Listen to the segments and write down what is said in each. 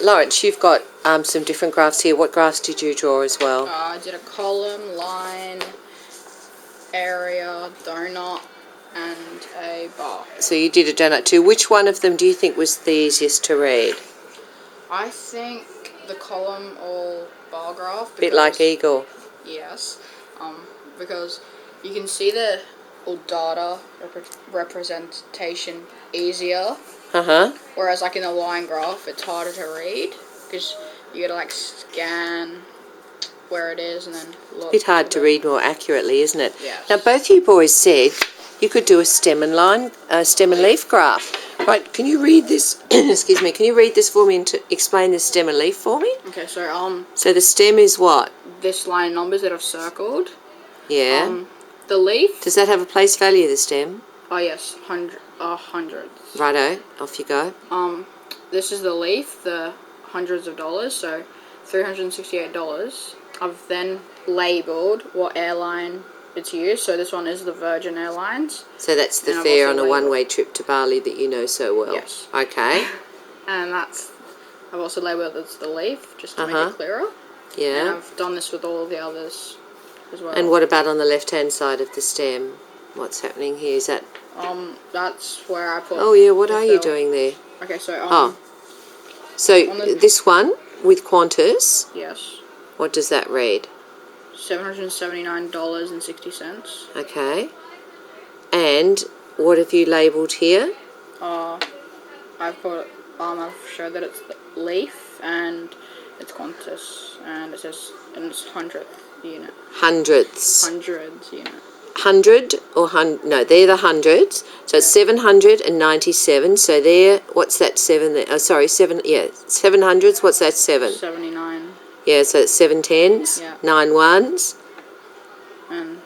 Lawrence, you've got some different graphs here. What graphs did you draw as well? I did a column, line, area, donut, and a bar. So you did a donut too. Which one of them do you think was the easiest to read? I think the column or bar graph. Bit like Eagle. Yes, because you can see the data representation easier. Whereas like in the line graph, it's harder to read because you gotta like scan where it is and then look. Bit hard to read more accurately, isn't it? Yes. Now both you boys said you could do a stem and leaf graph. Right? Can you read this? Excuse me. Can you read this for me and explain the stem and leaf for me? Okay. So So the stem is what? This line of numbers that I've circled. Yeah. The leaf. Does that have a place value? The stem? Oh yes, hundreds. Righto. Off you go. This is the leaf, the hundreds of dollars, so $368. I've then labelled what airline it's used, so this one is the Virgin Airlines. So that's the fare on a one-way trip to Bali that you know so well. Yes. Okay. And I've also labelled it as the leaf, just to make it clearer. Yeah. And I've done this with all of the others as well. And what about on the left-hand side of the stem? What's happening here? Is that... That's where I put... Oh, yeah, what are you doing there? Okay, so... So, this one, with Qantas... Yes. What does that read? $779.60. Okay. And what have you labelled here? I've showed that it's the leaf and it's Qantas and it says it's hundredth unit. Hundredths. Hundreds unit. 100 or no, they're the hundreds. So it's 797. So there, what's that 7 there? Oh, sorry, 7. Yeah, 700s. What's that 7? 79. Yeah, so it's 7 tens, 9 ones. And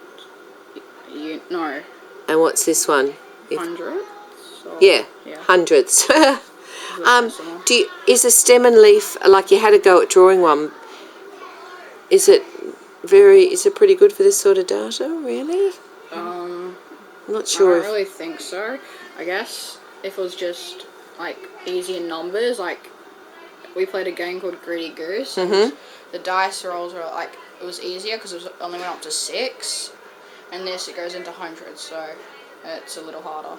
no. And what's this one? Hundreds. Yeah, hundredths. Is a stem and leaf, like you had a go at drawing one? Is it pretty good for this sort of data, really? I'm not sure. I don't really think so. I guess if it was just like easy numbers, like we played a game called Greedy Goose. The dice rolls were like, it was easier because it only went up to 6, and this it goes into hundreds, so it's a little harder.